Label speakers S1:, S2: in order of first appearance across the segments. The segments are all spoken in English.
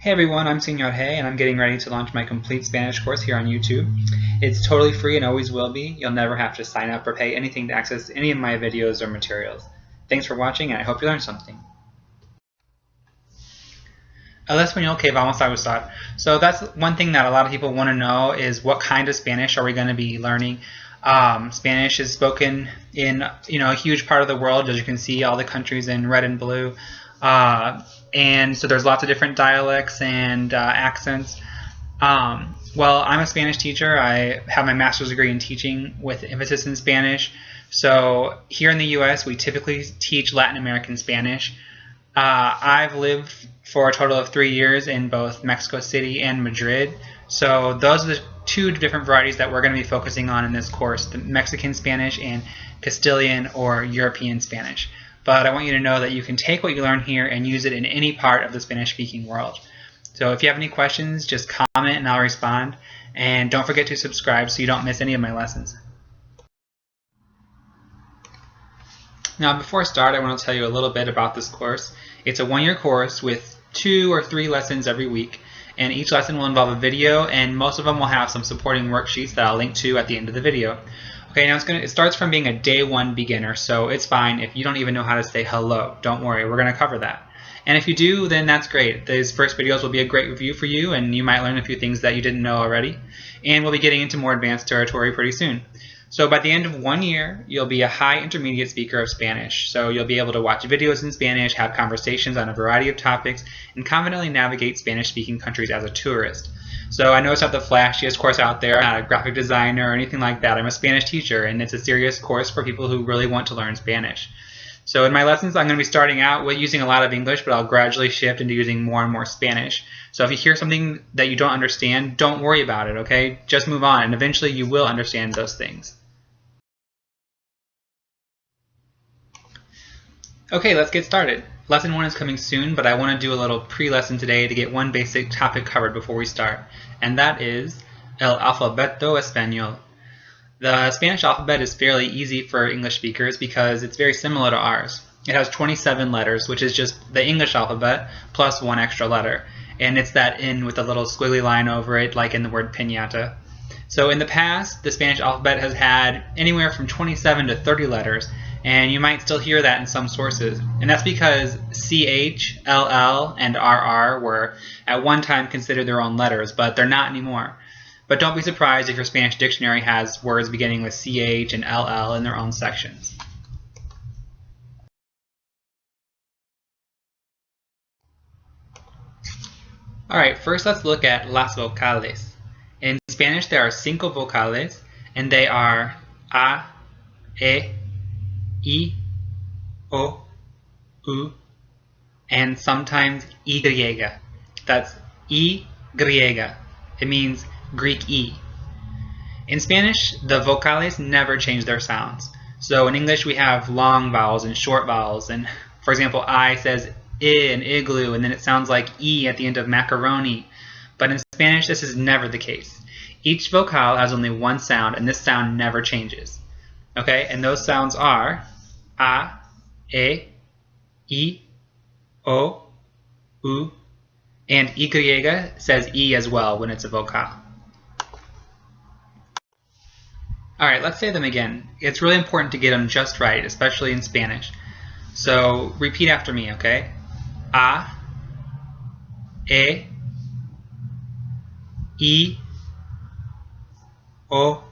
S1: Hey everyone, I'm Señor and I'm getting ready to launch my complete Spanish course here on YouTube. It's totally free and always will be. You'll never have to sign up or pay anything to access any of my videos or materials. Thanks for watching and I hope you learned something. El español que vamos a usar. So that's one thing that a lot of people want to know is what kind of Spanish are we going to be learning. Spanish is spoken in a huge part of the world, as you can see all the countries in red and blue. And so there's lots of different dialects and accents. Well, I'm a Spanish teacher. I have my master's degree in teaching with emphasis in Spanish. So here in the U.S., we typically teach Latin American Spanish. I've lived for a total of 3 years in both Mexico City and Madrid. So those are the two different varieties that we're going to be focusing on in this course, the Mexican Spanish and Castilian or European Spanish. But I want you to know that you can take what you learn here and use it in any part of the Spanish-speaking world. So if you have any questions, just comment and I'll respond. And don't forget to subscribe so you don't miss any of my lessons. Now before I start, I want to tell you a little bit about this course. It's a one-year course with 2 or 3 lessons every week. And each lesson will involve a video, and most of them will have some supporting worksheets that I'll link to at the end of the video. Okay, now it starts from being a day 1 beginner, so it's fine if you don't even know how to say hello. Don't worry, we're going to cover that. And if you do, then that's great. These first videos will be a great review for you, and you might learn a few things that you didn't know already. And we'll be getting into more advanced territory pretty soon. So by the end of 1 year, you'll be a high intermediate speaker of Spanish. So you'll be able to watch videos in Spanish, have conversations on a variety of topics, and confidently navigate Spanish-speaking countries as a tourist. So I know it's not the flashiest course out there. I'm not a graphic designer or anything like that. I'm a Spanish teacher, and it's a serious course for people who really want to learn Spanish. So in my lessons, I'm going to be starting out with using a lot of English, but I'll gradually shift into using more and more Spanish. So if you hear something that you don't understand, don't worry about it, okay? Just move on, and eventually you will understand those things. Okay, let's get started. Lesson 1 is coming soon, but I want to do a little pre-lesson today to get one basic topic covered before we start, and that is el alfabeto español. The Spanish alphabet is fairly easy for English speakers because it's very similar to ours. It has 27 letters, which is just the English alphabet plus 1 extra letter, and it's that N with a little squiggly line over it like in the word piñata. So in the past, the Spanish alphabet has had anywhere from 27 to 30 letters, and you might still hear that in some sources. And that's because CH, LL, and RR were at one time considered their own letters, but they're not anymore. But don't be surprised if your Spanish dictionary has words beginning with CH and LL in their own sections. Alright, first let's look at las vocales. In Spanish there are 5 vocales, and they are A, E, I, O, U, and sometimes Y. That's Y. It means Greek E. In Spanish, the vocales never change their sounds. So in English we have long vowels and short vowels, and for example I says I in igloo, and then it sounds like E at the end of macaroni. But in Spanish this is never the case. Each vocale has only one sound, and this sound never changes. Okay, and those sounds are A, E, I, O, U, and Y says E as well when it's a vocale. Alright, let's say them again. It's really important to get them just right, especially in Spanish. So repeat after me, okay? A, E, I, O,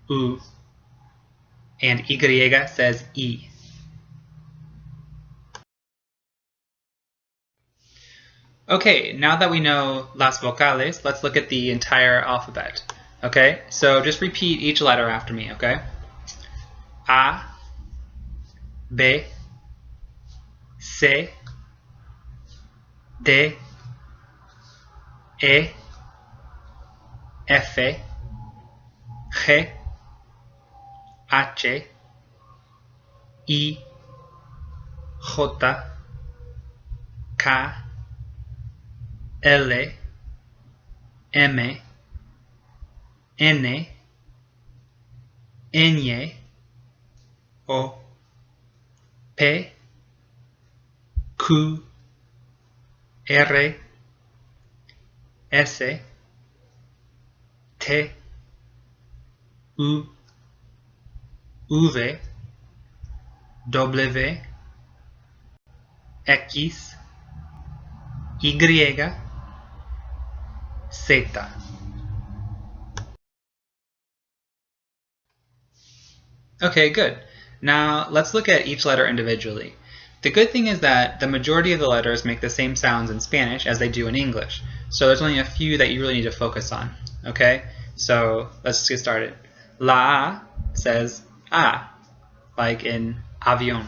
S1: U, and Y says E. Okay, now that we know las vocales, let's look at the entire alphabet. Okay, so just repeat each letter after me, okay? A, B, C, D, E, F, G, H, I, J, K, L, M, N, Ñ, O, P, Q, R, S, T, U, V, W, X, Y, Z. Okay, good. Now let's look at each letter individually. The good thing is that the majority of the letters make the same sounds in Spanish as they do in English. So there's only a few that you really need to focus on. Okay? So let's get started. La says A, like in avión.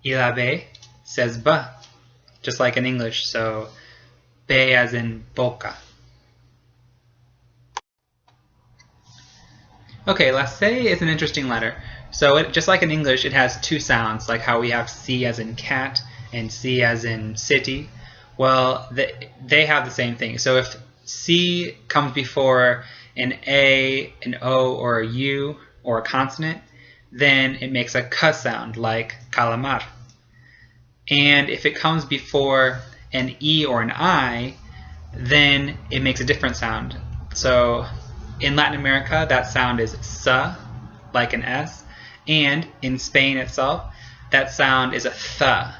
S1: Y la B says B, just like in English. So B as in boca. Okay, la C is an interesting letter. So just like in English, it has two sounds, like how we have C as in cat and C as in city. Well, they have the same thing. So if C comes before an A, an O, or a U, or a consonant, then it makes a K sound, like calamar. And if it comes before an E or an I, then it makes a different sound. So in Latin America, that sound is S, like an S. And in Spain itself, that sound is a th,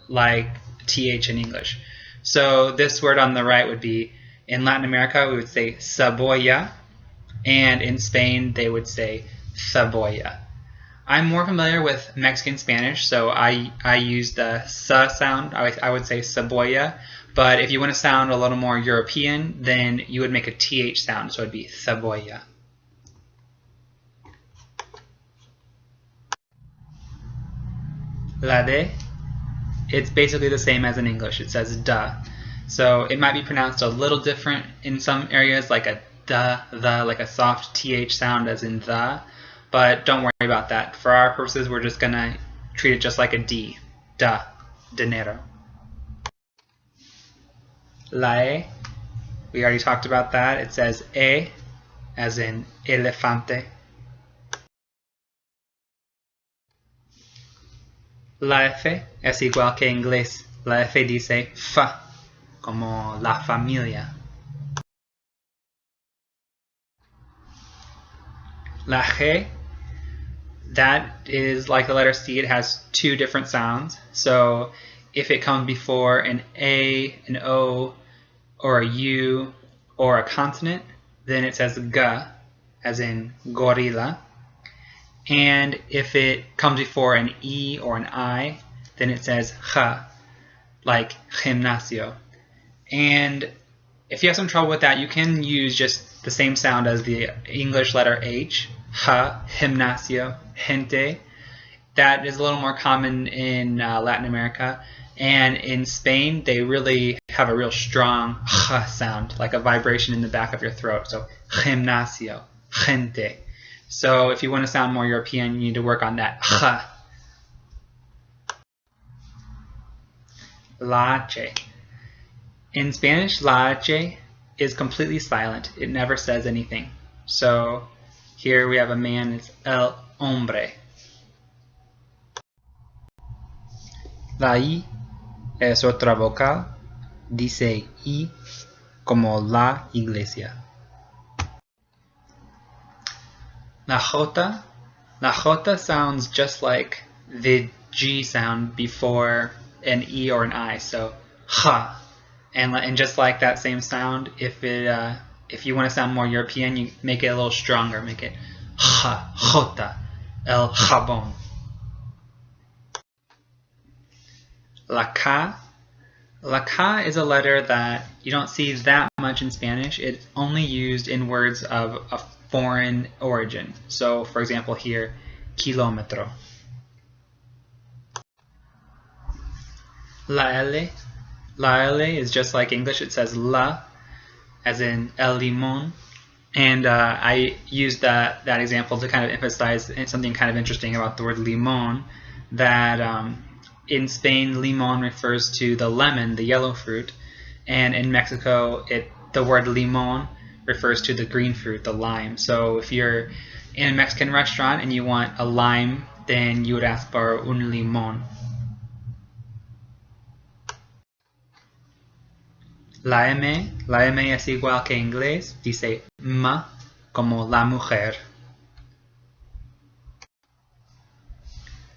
S1: like TH in English. So this word on the right would be, in Latin America, we would say cebolla. And in Spain, they would say cebolla. I'm more familiar with Mexican Spanish, so I use the S sound. I would say cebolla. But if you want to sound a little more European, then you would make a TH sound, so it would be cebolla. La D, it's basically the same as in English. It says duh. So it might be pronounced a little different in some areas, like a duh, the, like a soft TH sound as in the. But don't worry about that. For our purposes, we're just going to treat it just like a D. Duh. Dinero. La E, we already talked about that. It says E, as in elefante. La F es igual que en inglés. La F dice fa, como la familia. La G, that is like the letter C. It has two different sounds. So if it comes before an A, an O, or a U, or a consonant, then it says G, as in gorila. And if it comes before an E or an I, then it says J, like gimnasio. And if you have some trouble with that, you can use just the same sound as the English letter H, J, gimnasio, gente. That is a little more common in Latin America. And in Spain, they really have a real strong J sound, like a vibration in the back of your throat. So gimnasio, gente. So if you want to sound more European, you need to work on that J. La H. In Spanish, la H is completely silent. It never says anything. So here we have a man, it's el hombre. La I es otra vocal. Dice I como la iglesia. La J sounds just like the G sound before an E or an I, so ha. And just like that same sound, if you want to sound more European, you make it a little stronger. Make it ha, J, el jabón. La K is a letter that you don't see that much in Spanish. It's only used in words of a foreign origin. So, for example, here, kilómetro. La L is just like English. It says la, as in el limón. And I used that example to kind of emphasize something kind of interesting about the word limón, that in Spain, limón refers to the lemon, the yellow fruit, and in Mexico, the word limón refers to the green fruit, the lime. So if you're in a Mexican restaurant and you want a lime, then you would ask for un limón. La M es igual que en inglés, dice m como la mujer.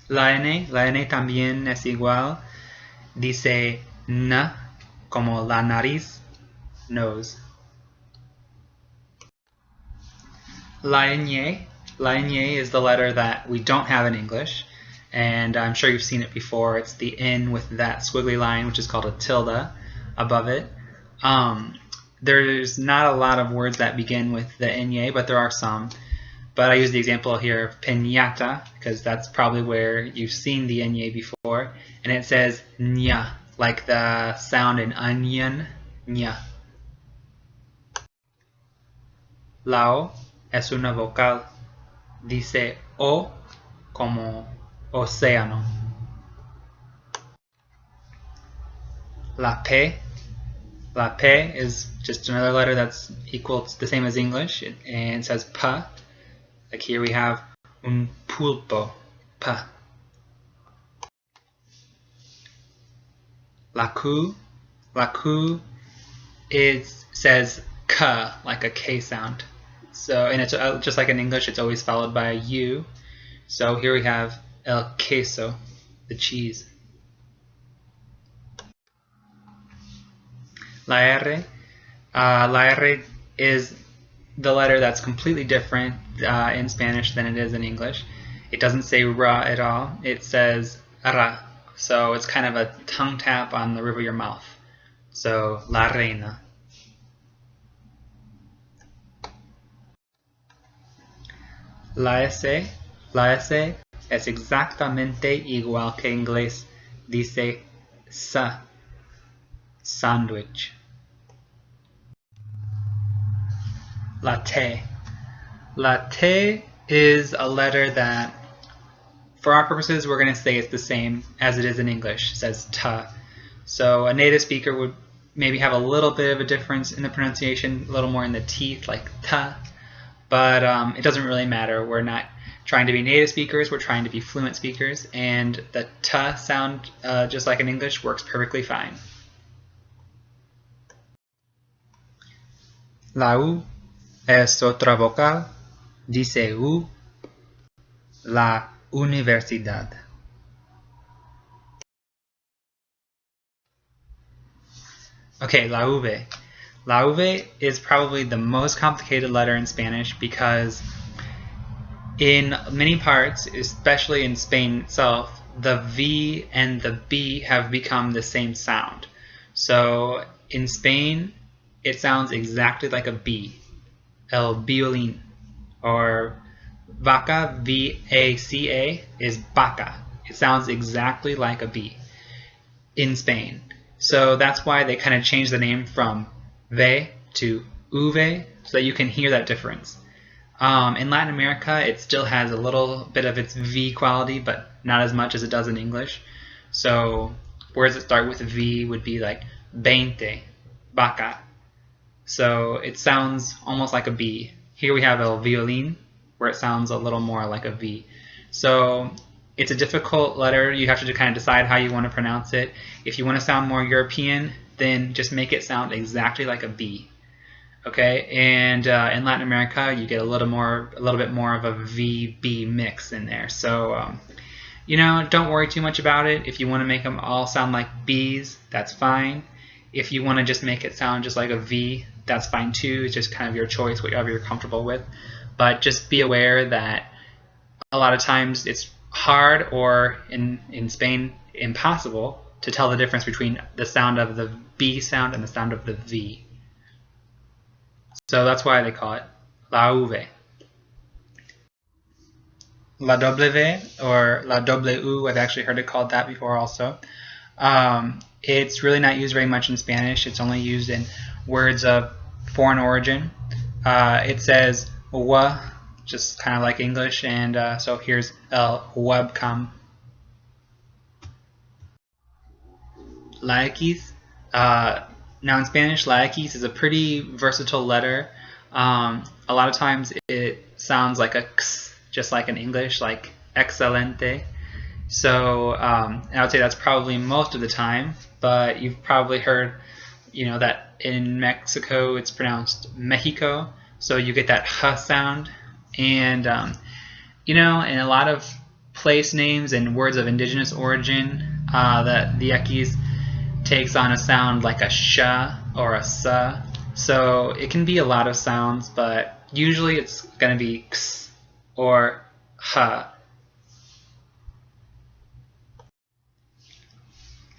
S1: La N también es igual, dice n como la nariz, nose. La ñ is the letter that we don't have in English, and I'm sure you've seen it before. It's the N with that squiggly line, which is called a tilde above it. There's not a lot of words that begin with the ñ, but there are some. But I use the example here of piñata, because that's probably where you've seen the ñ before, and it says ña, like the sound in onion, ña. La O es una vocal, dice O como océano. La P is just another letter that's equal to the same as English, and it says P. Like here we have un pulpo, P. La Q says K, like a K sound. So, and it's just like in English, it's always followed by a U. So here we have el queso, the cheese. La R is the letter that's completely different in Spanish than it is in English. It doesn't say ra at all. It says ra. So it's kind of a tongue tap on the roof of your mouth. So, la reina. La S es exactamente igual que en inglés. Dice sa, sandwich. La T is a letter that, for our purposes, we're going to say it's the same as it is in English. It says ta. So a native speaker would maybe have a little bit of a difference in the pronunciation, a little more in the teeth, like ta. But it doesn't really matter. We're not trying to be native speakers. We're trying to be fluent speakers. And the ta sound, just like in English, works perfectly fine. La U es otra vocal. Dice U, la universidad. Okay, la V. La V is probably the most complicated letter in Spanish because in many parts, especially in Spain itself, the V and the B have become the same sound. So in Spain, it sounds exactly like a B, el violín, or vaca, V-A-C-A, is vaca. It sounds exactly like a B in Spain. So that's why they kind of changed the name from V to Uve, so that you can hear that difference. In Latin America, it still has a little bit of its V quality, but not as much as it does in English. So words that start with V would be like 20, vaca. So it sounds almost like a B. Here we have el violín, where it sounds a little more like a V. So it's a difficult letter. You have to kind of decide how you want to pronounce it. If you want to sound more European, then just make it sound exactly like a B. Okay, and in Latin America, you get a little bit more of a V-B mix in there. So, you know, don't worry too much about it. If you want to make them all sound like B's, that's fine. If you want to just make it sound just like a V, that's fine too. It's just kind of your choice, whatever you're comfortable with. But just be aware that a lot of times it's hard, or in Spain, impossible to tell the difference between the sound of the B sound and the sound of the V. So that's why they call it la V. La W, or la W, I've actually heard it called that before also. It's really not used very much in Spanish. It's only used in words of foreign origin. It says w, just kind of like English, and so here's el webcam. La X. Now in Spanish, la X is a pretty versatile letter. A lot of times it sounds like a x, just like in English, like excelente. So I would say that's probably most of the time, but you've probably heard you know that in Mexico it's pronounced Mexico, so you get that h sound. And you know, in a lot of place names and words of indigenous origin, that the X takes on a sound like a sh or a s. So it can be a lot of sounds, but usually it's going to be x or h.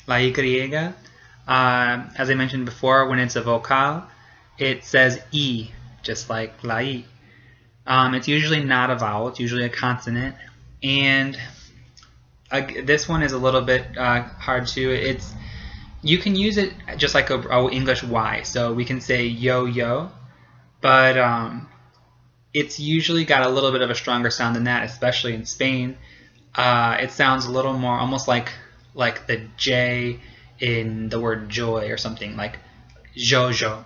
S1: La Y, as I mentioned before, when it's a vocal, it says E, just like la I. It's usually not a vowel, it's usually a consonant. And this one is a little bit hard too. You can use it just like a English Y. So we can say yo-yo, but it's usually got a little bit of a stronger sound than that, especially in Spain. It sounds a little more almost like the J in the word joy or something, like jojo.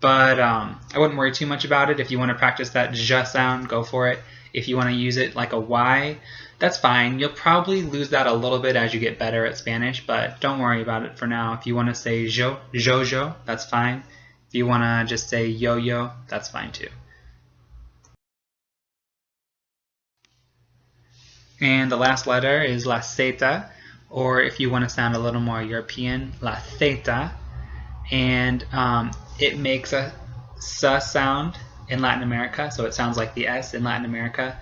S1: But I wouldn't worry too much about it. If you want to practice that j sound, go for it. If you want to use it like a Y, that's fine. You'll probably lose that a little bit as you get better at Spanish, but don't worry about it for now. If you want to say jojo, that's fine. If you want to just say yo-yo, that's fine too. And the last letter is la zeta, or if you want to sound a little more European, la theta. And it makes a s sound in Latin America, so it sounds like the S in Latin America.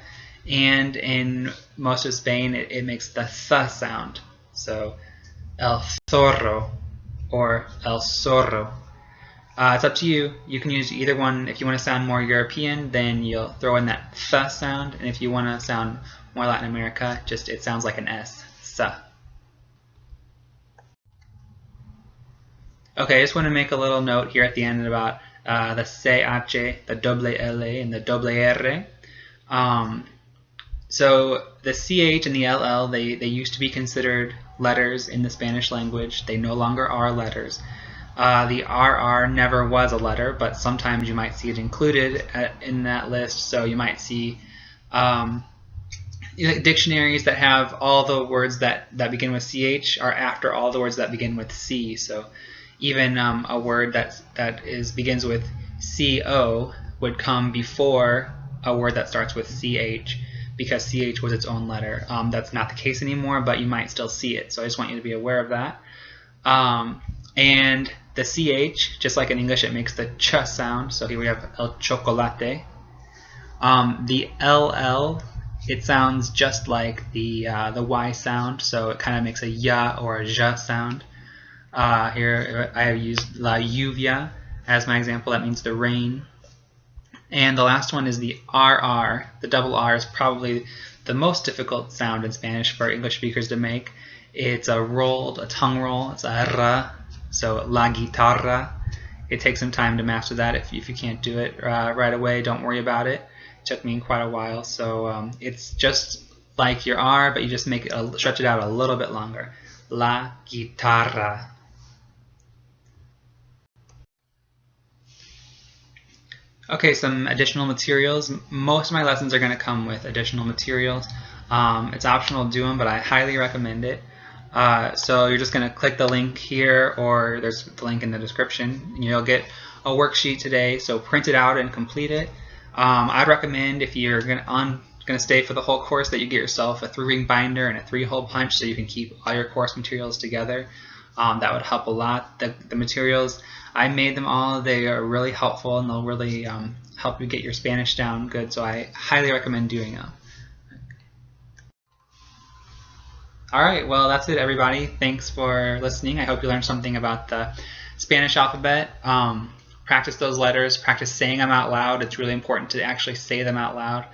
S1: And in most of Spain, it makes the th sound. So el zorro or el zorro. It's up to you. You can use either one. If you want to sound more European, then you'll throw in that th sound. And if you want to sound more Latin America, it sounds like an S. Sa. Okay, I just want to make a little note here at the end about the CH, the double L, and the double R. So the CH and the LL, they used to be considered letters in the Spanish language. They no longer are letters. The RR never was a letter, but sometimes you might see it included in that list. So you might see dictionaries that have all the words that begin with CH are after all the words that begin with C. So even a word that begins with CO would come before a word that starts with CH, because CH was its own letter. That's not the case anymore, but you might still see it. So I just want you to be aware of that. And the CH, just like in English, it makes the ch sound. So here we have el chocolate. The LL, it sounds just like the Y sound, so it kind of makes a ya or a ja sound. Here I have used la lluvia as my example. That means the rain. And the last one is the RR. The double R is probably the most difficult sound in Spanish for English speakers to make. It's a tongue roll. It's a R. So la guitarra. It takes some time to master that. If you can't do it right away, don't worry about it. It took me quite a while. So it's just like your R, but you just make it stretch it out a little bit longer. La guitarra. Okay, some additional materials. Most of my lessons are going to come with additional materials. It's optional to do them, but I highly recommend it. So you're just going to click the link here, or there's the link in the description, and you'll get a worksheet today. So print it out and complete it. I'd recommend, if you're going to stay for the whole course, that you get yourself a 3-ring binder and a 3-hole punch so you can keep all your course materials together. That would help a lot. The materials, I made them all. They are really helpful, and they'll really help you get your Spanish down good, so I highly recommend doing them. Alright, well, that's it, everybody. Thanks for listening. I hope you learned something about the Spanish alphabet. Practice those letters. Practice saying them out loud. It's really important to actually say them out loud.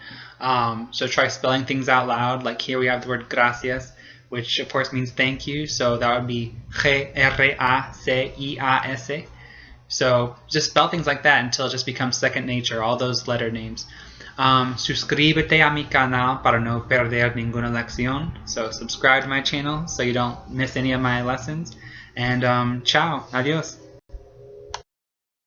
S1: So try spelling things out loud. Like here we have the word gracias, which of course means thank you. So that would be Gracias. So just spell things like that until it just becomes second nature, all those letter names. Suscríbete a mi canal para no perder ninguna lección. So subscribe to my channel so you don't miss any of my lessons. And ciao, adios.